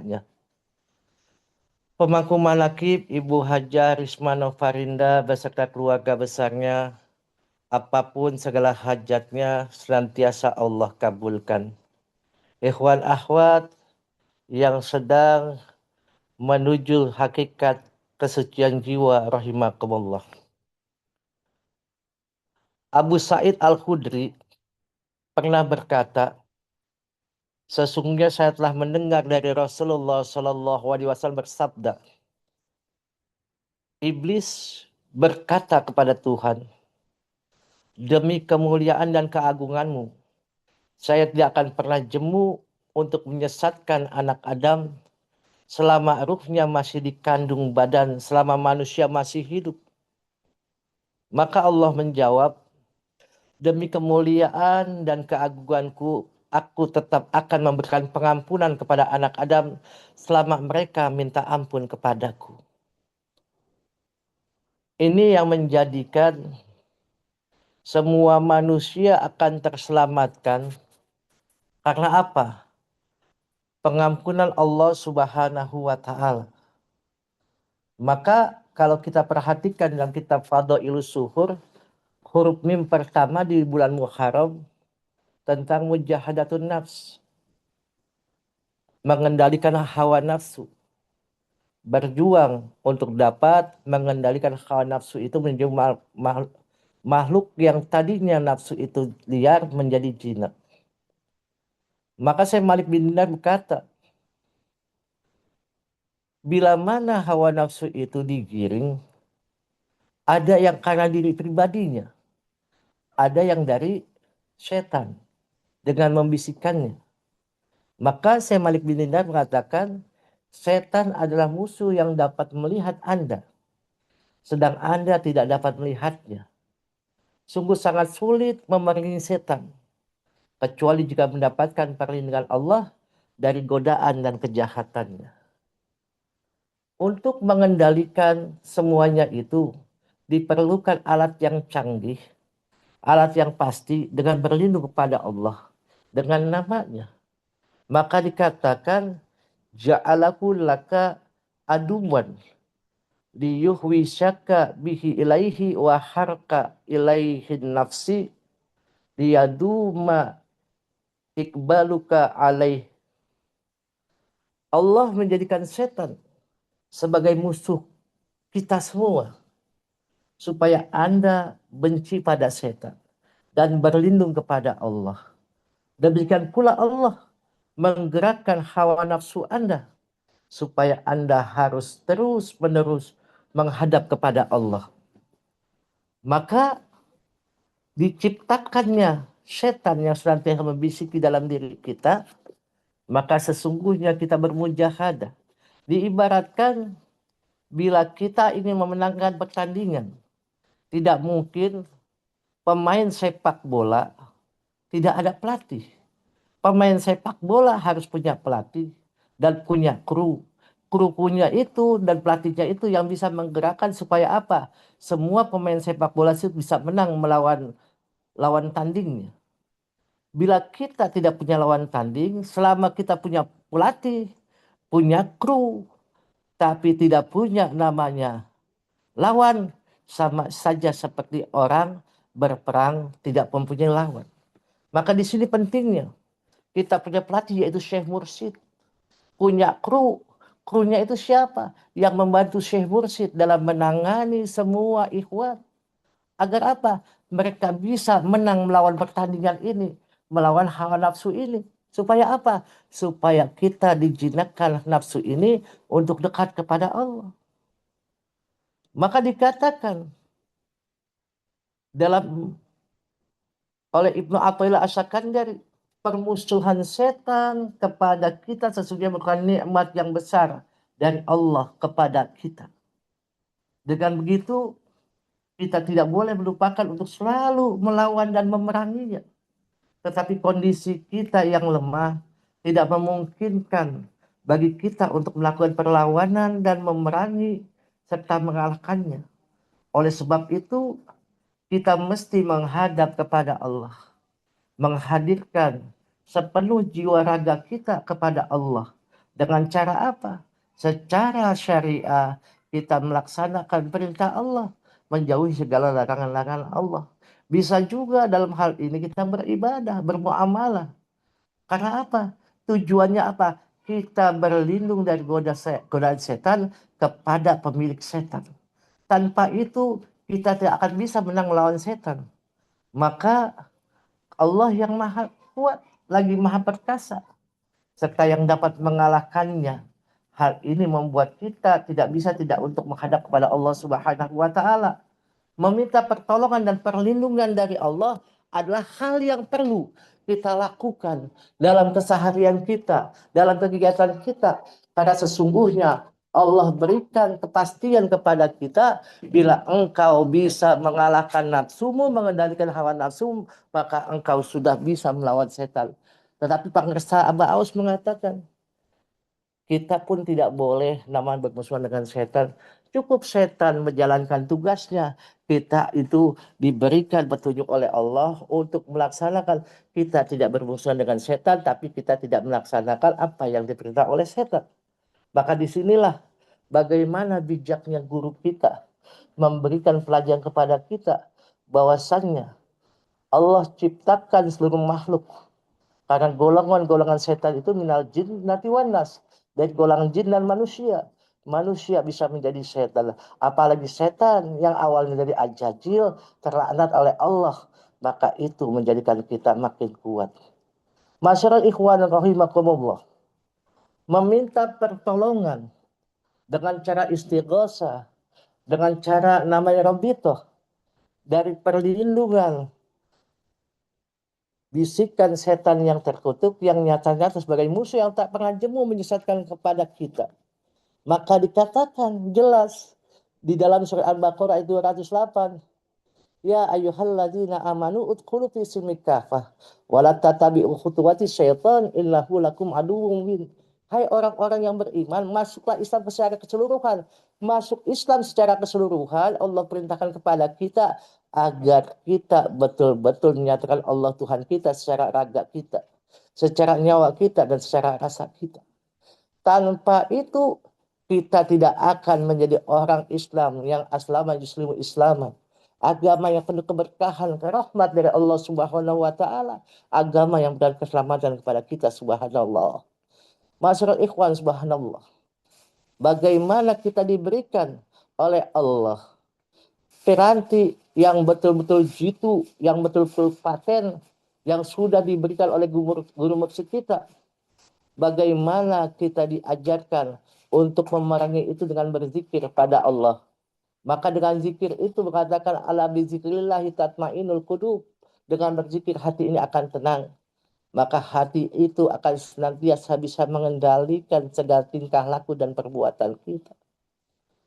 ayatnya. Pemangku manakib Ibu Hajar Rismano Farinda beserta keluarga besarnya, apapun segala hajatnya senantiasa Allah kabulkan. Ikhwan akhwat yang sedang menuju hakikat kesucian jiwa rahimakumullah. Abu Sa'id Al-Khudri pernah berkata, sesungguhnya saya telah mendengar dari Rasulullah Shallallahu Alaihi Wasallam bersabda, Iblis berkata kepada Tuhan, demi kemuliaan dan keagunganmu, saya tidak akan pernah jemu untuk menyesatkan anak Adam selama ruhnya masih dikandung badan, selama manusia masih hidup. Maka Allah menjawab, demi kemuliaan dan keagunganku, aku tetap akan memberikan pengampunan kepada anak Adam selama mereka minta ampun kepadaku. Ini yang menjadikan semua manusia akan terselamatkan. Karena apa? Pengampunan Allah Subhanahu wa Ta'ala. Maka kalau kita perhatikan dalam kitab Fadhailus Zuhur, huruf mim pertama di bulan Muharram tentang mujahadatun nafs, mengendalikan hawa nafsu, berjuang untuk dapat mengendalikan hawa nafsu itu menjadi makhluk yang tadinya nafsu itu liar menjadi jinak. Maka Syekh Malik bin Dinar berkata, bila mana hawa nafsu itu digiring, ada yang karena diri pribadinya, ada yang dari setan dengan membisikkannya. Maka Syekh Malik bin Dinar mengatakan, setan adalah musuh yang dapat melihat Anda, sedang Anda tidak dapat melihatnya. Sungguh sangat sulit memerangi setan, kecuali jika mendapatkan perlindungan Allah dari godaan dan kejahatannya. Untuk mengendalikan semuanya itu, diperlukan alat yang canggih, alat yang pasti dengan berlindung kepada Allah, dengan namanya. Maka dikatakan, ja'alaku laka aduwan liyuhwisaka bihi ilaihi wa harka ilaihin nafsi liyaduma ikbaluka alaih. Allah menjadikan setan sebagai musuh kita semua supaya Anda benci pada setan dan berlindung kepada Allah. Demikian pula Allah menggerakkan hawa nafsu Anda supaya Anda harus terus-menerus menghadap kepada Allah. Maka diciptakannya setan yang senantiasa membisiki dalam diri kita, maka sesungguhnya kita bermujahadah. Diibaratkan bila kita ingin memenangkan pertandingan, tidak mungkin pemain sepak bola tidak ada pelatih. Pemain sepak bola harus punya pelatih dan punya kru. Kru punya itu dan pelatihnya itu yang bisa menggerakkan supaya apa? Semua pemain sepak bola itu bisa menang melawan lawan tandingnya. Bila kita tidak punya lawan tanding, selama kita punya pelatih, punya kru, tapi tidak punya namanya lawan, sama saja seperti orang berperang tidak mempunyai lawan. Maka di sini pentingnya kita punya pelatih yaitu Syekh Mursyid, punya kru. Krunya itu siapa? Yang membantu Syekh Mursyid dalam menangani semua ikhwan. Agar apa? Mereka bisa menang melawan pertandingan ini, melawan hawa nafsu ini. Supaya apa? Supaya kita dijinakkan nafsu ini untuk dekat kepada Allah. Maka dikatakan dalam oleh Ibnu Athaillah Asy-Syakandari, permusuhan setan kepada kita sesungguhnya merupakan nikmat yang besar dari Allah kepada kita. Dengan begitu, kita tidak boleh melupakan untuk selalu melawan dan memeranginya. Tetapi kondisi kita yang lemah tidak memungkinkan bagi kita untuk melakukan perlawanan dan memerangi serta mengalahkannya. Oleh sebab itu, kita mesti menghadap kepada Allah, menghadirkan sepenuh jiwa raga kita kepada Allah, Dengan cara apa? Secara syariah kita melaksanakan perintah Allah, menjauhi segala larangan-larangan Allah. Bisa juga dalam hal ini kita beribadah, bermuamalah. Karena apa? Tujuannya apa? Kita berlindung dari godaan setan kepada pemilik setan. Tanpa itu kita tidak akan bisa menang melawan setan. Maka Allah yang maha kuat, lagi maha perkasa, serta yang dapat mengalahkannya. Hal ini membuat kita tidak bisa tidak untuk menghadap kepada Allah Subhanahu wa taala. Meminta pertolongan dan perlindungan dari Allah adalah hal yang perlu kita lakukan dalam keseharian kita, dalam kegiatan kita. Karena sesungguhnya Allah berikan kepastian kepada kita, bila engkau bisa mengalahkan nafsumu, mengendalikan hawa nafsu, maka engkau sudah bisa melawan setan. Tetapi Pangersa Aba Aus mengatakan, kita pun tidak boleh namanya bermusuhan dengan setan. Cukup setan menjalankan tugasnya. Kita itu diberikan petunjuk oleh Allah untuk melaksanakan. Kita tidak bermusuhan dengan setan, tapi kita tidak melaksanakan apa yang diperintah oleh setan. Maka disinilah bagaimana bijaknya guru kita memberikan pelajaran kepada kita bahwasannya Allah ciptakan seluruh makhluk. Karena golongan-golongan setan itu minal jin nati wanas, dari golongan jin dan manusia. Manusia bisa menjadi setan. Apalagi setan yang awalnya dari ajajil terlaknat oleh Allah. Maka itu menjadikan kita makin kuat. Masyarakat ikhwan rahimakumullah. Meminta pertolongan dengan cara istighosah, dengan cara namanya rabitoh, dari perlindungan bisikan setan yang terkutuk yang nyata-nyata sebagai musuh yang tak pernah jemu menyesatkan kepada kita. Maka dikatakan jelas di dalam surat Al-Baqarah ayat 208, ya ayyuhalladzina amanu udkhulu fi silmi kafah wa la tattabi'u khutuwati syaitan innahu lakum aduwwun mubin. Hai orang-orang yang beriman, masuklah Islam secara keseluruhan. Masuk Islam secara keseluruhan, Allah perintahkan kepada kita agar kita betul-betul menyatakan Allah Tuhan kita secara raga kita, secara nyawa kita, dan secara rasa kita. Tanpa itu, kita tidak akan menjadi orang Islam yang aslama yuslimu islaman. Agama yang penuh keberkahan, rahmat dari Allah Subhanahu wa taala, agama yang memberikan keselamatan kepada kita subhanallah. Masyaallah ikhwan subhanallah. Bagaimana kita diberikan oleh Allah piranti yang betul-betul jitu, yang betul-betul paten, yang sudah diberikan oleh guru mursyid kita. Bagaimana kita diajarkan untuk memerangi itu dengan berzikir pada Allah. Maka dengan zikir itu mengatakan ala bizikrillahi tatmainul qulub. Dengan berzikir hati ini akan tenang. Maka hati itu akan senantiasa bisa mengendalikan segala tingkah laku dan perbuatan kita.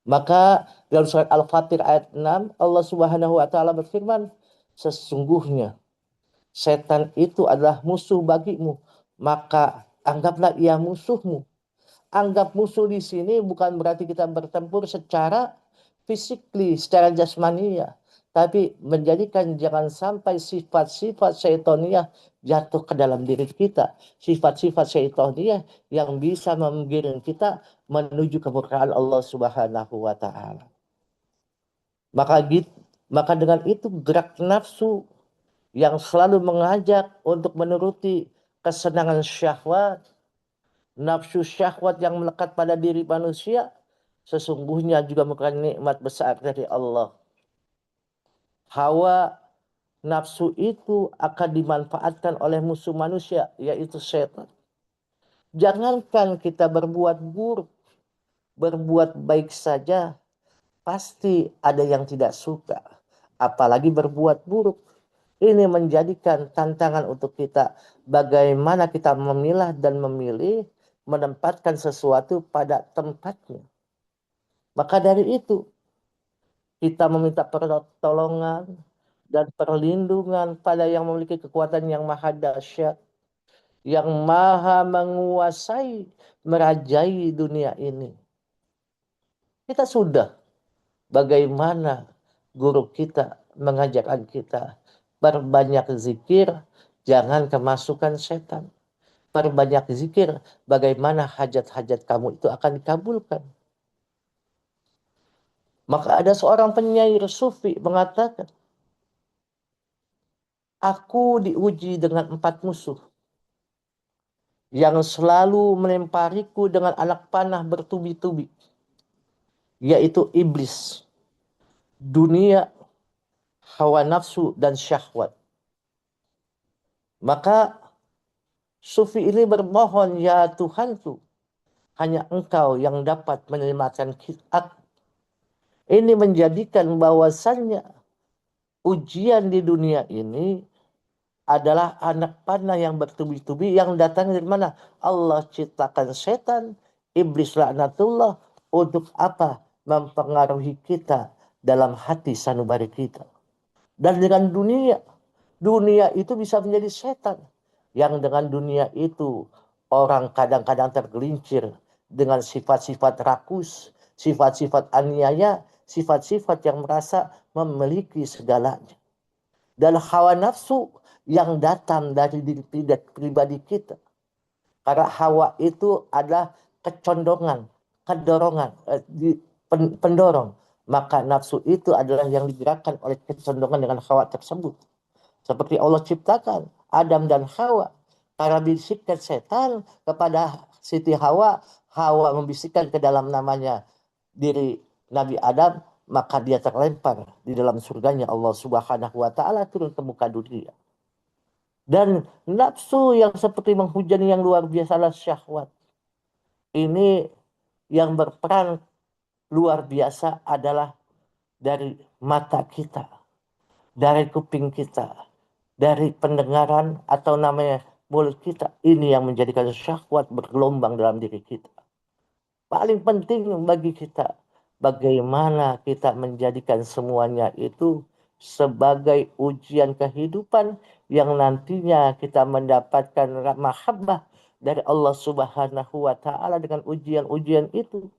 Maka dalam surat Al-Fatir ayat 6 Allah Subhanahu wa taala berfirman, sesungguhnya setan itu adalah musuh bagimu, maka anggaplah ia musuhmu. Anggap musuh di sini bukan berarti kita bertempur secara fisikly, secara jasmania, tapi menjadikan jangan sampai sifat-sifat syaitoniah jatuh ke dalam diri kita. Sifat-sifat syaitoniah yang bisa menggiring kita menuju kemurkaan Allah Subhanahu wa taala. Maka dengan itu gerak nafsu yang selalu mengajak untuk menuruti kesenangan syahwat, nafsu syahwat yang melekat pada diri manusia, sesungguhnya juga merupakan nikmat besar dari Allah. Hawa nafsu itu akan dimanfaatkan oleh musuh manusia, yaitu setan. Jangankan kita berbuat buruk, berbuat baik saja, pasti ada yang tidak suka. Apalagi berbuat buruk. Ini menjadikan tantangan untuk kita. Bagaimana kita memilah dan memilih, menempatkan sesuatu pada tempatnya. Maka dari itu, kita meminta pertolongan dan perlindungan pada yang memiliki kekuatan yang maha dahsyat, yang maha menguasai, merajai dunia ini. Kita sudah bagaimana guru kita mengajarkan kita berbanyak zikir, jangan kemasukan setan. perbanyak zikir, bagaimana hajat-hajat kamu itu akan dikabulkan. Maka ada seorang penyair sufi mengatakan, aku diuji dengan 4 musuh yang selalu melempariku dengan anak panah bertubi-tubi, yaitu iblis, dunia, hawa nafsu, dan syahwat. Maka sufi ini bermohon, ya Tuhanku, hanya Engkau yang dapat menyelamatkan kita. Ini menjadikan bahwasannya ujian di dunia ini adalah anak panah yang bertubi-tubi yang datang dari mana? Allah ciptakan setan, iblis laknatullah untuk apa? Mempengaruhi kita dalam hati sanubari kita. Dan dengan dunia, dunia itu bisa menjadi setan. Yang dengan dunia itu orang kadang-kadang tergelincir dengan sifat-sifat rakus, sifat-sifat aniaya, sifat-sifat yang merasa memiliki segalanya. Dan hawa nafsu yang datang dari diri pribadi kita. Karena hawa itu adalah kecondongan, kedorongan, pendorong. Maka nafsu itu adalah yang digerakkan oleh kecondongan dengan hawa tersebut. Seperti Allah ciptakan Adam dan Hawa. Karena bisikkan setan kepada Siti Hawa, Hawa membisikkan ke dalam namanya diri Nabi Adam, maka dia terlempar di dalam surganya Allah Subhanahu wa taala turun ke muka dunia. Dan nafsu yang seperti menghujani yang luar biasa adalah syahwat. Ini yang berperan luar biasa adalah dari mata kita, dari kuping kita, dari pendengaran atau namanya mulut kita. Ini yang menjadikan syahwat bergelombang dalam diri kita. Paling penting bagi kita, bagaimana kita menjadikan semuanya itu sebagai ujian kehidupan yang nantinya kita mendapatkan mahabbah dari Allah Subhanahu wa taala dengan ujian-ujian itu.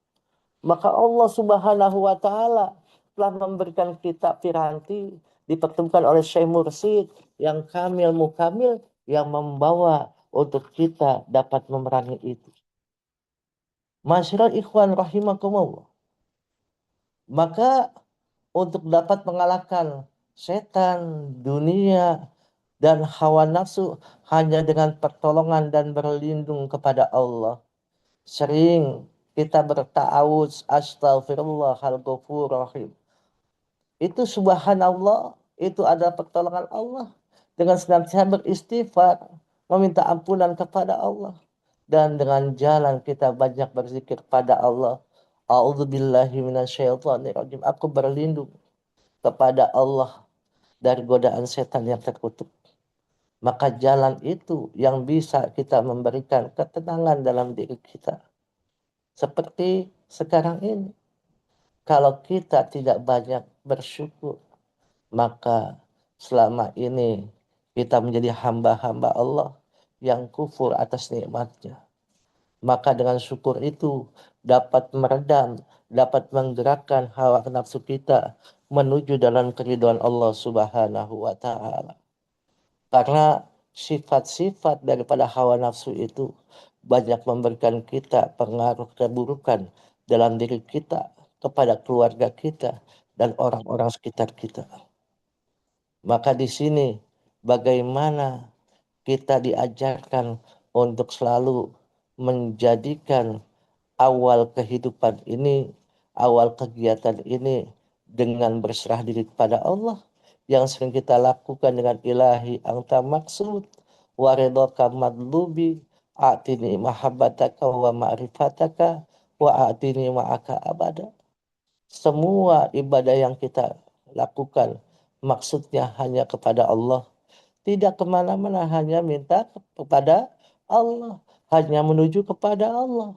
Maka Allah Subhanahu wa taala telah memberikan kitab piranti dipertemukan oleh Syekh Mursyid yang kamil mukamil yang membawa untuk kita dapat memerangi itu. Masyarakat ikhwan rahimakumullah. Maka untuk dapat mengalahkan setan, dunia, dan hawa nafsu hanya dengan pertolongan dan berlindung kepada Allah. Sering kita berta'awudz, astaghfirullahalghafur rahim. Itu subhanallah, itu adalah pertolongan Allah. Dengan senantiasa beristighfar, meminta ampunan kepada Allah. Dan dengan jalan kita banyak berzikir pada Allah. A'udzubillahi minasyaitonirrajim. Aku berlindung kepada Allah dari godaan setan yang terkutuk. Maka jalan itu yang bisa kita memberikan ketenangan dalam diri kita. Seperti sekarang ini. Kalau kita tidak banyak bersyukur, maka selama ini kita menjadi hamba-hamba Allah yang kufur atas nikmatnya. Maka dengan syukur itu dapat meredam, dapat menggerakkan hawa nafsu kita menuju dalam keridhaan Allah Subhanahu wa taala. Karena sifat-sifat daripada hawa nafsu itu banyak memberikan kita pengaruh keburukan dalam diri kita, kepada keluarga kita dan orang-orang sekitar kita. Maka di sini bagaimana kita diajarkan untuk selalu menjadikan awal kehidupan ini, awal kegiatan ini dengan berserah diri kepada Allah yang sering kita lakukan dengan ilahi anta maksud wa ridhaka madlubi atini mahabbataka wa ma'rifataka wa atini ma'aka abada. Semua ibadah yang kita lakukan maksudnya hanya kepada Allah. Tidak kemana-mana, hanya minta kepada Allah. Hanya menuju kepada Allah.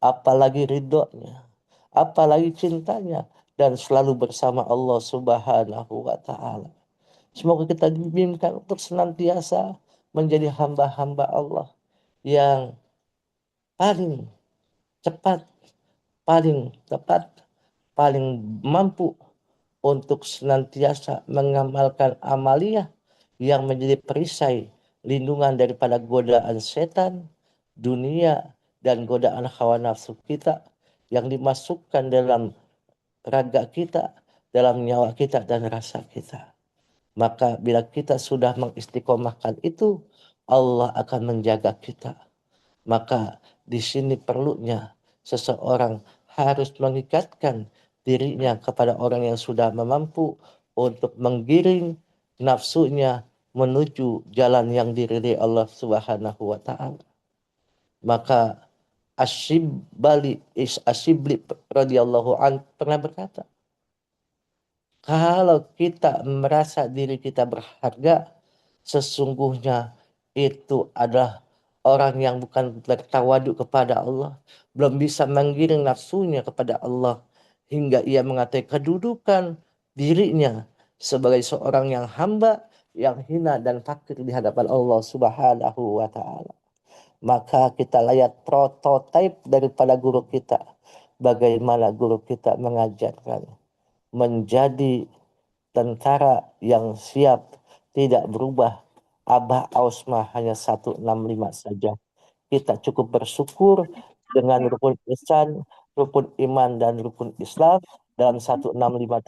Apalagi ridhonya, apalagi cintanya. Dan selalu bersama Allah Subhanahu wa ta'ala. Semoga kita dibimbingkan untuk senantiasa menjadi hamba-hamba Allah yang paling cepat, paling tepat, paling mampu untuk senantiasa mengamalkan amaliyah yang menjadi perisai lindungan daripada godaan setan, dunia, dan godaan hawa nafsu kita yang dimasukkan dalam raga kita, dalam nyawa kita dan rasa kita. Maka bila kita sudah mengistiqomahkan itu, Allah akan menjaga kita. Maka di sini perlunya seseorang harus mengikatkan dirinya kepada orang yang sudah mampu untuk menggiring nafsunya menuju jalan yang diridhai Allah Subhanahu wa taala. Maka Asyibli radhiyallahu an pernah berkata, kalau kita merasa diri kita berharga, sesungguhnya itu adalah orang yang bukan bertawadu kepada Allah, belum bisa menggiring nafsunya kepada Allah, hingga ia mengatakan kedudukan dirinya sebagai seorang yang hamba, yang hina dan fakir di hadapan Allah Subhanahu wa ta'ala. Maka kita lihat prototipe daripada guru kita. Bagaimana guru kita mengajarkan menjadi tentara yang siap, tidak berubah. Abah Ausma hanya 165 saja. Kita cukup bersyukur dengan rukun ihsan, rukun iman, dan rukun Islam dalam 165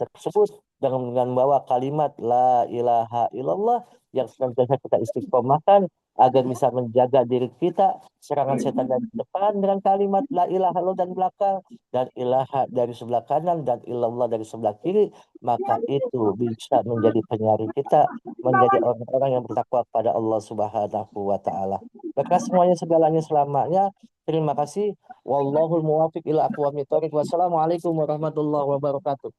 tersebut dengan membawa kalimat La ilaha illallah yang senantiasa kita istiqomahkan agar bisa menjaga diri kita serangan setan dari depan dengan kalimat La ilaha illallah dan belakang dan ilaha dari sebelah kanan dan illallah dari sebelah kiri, maka itu bisa menjadi penyari kita menjadi orang-orang yang bertakwa kepada Allah Subhanahu wa taala. Maka semuanya segalanya selamanya. Terima kasih. Wallahul muwafiq ila aqwamit thoriq. Wassalamualaikum warahmatullahi wabarakatuh.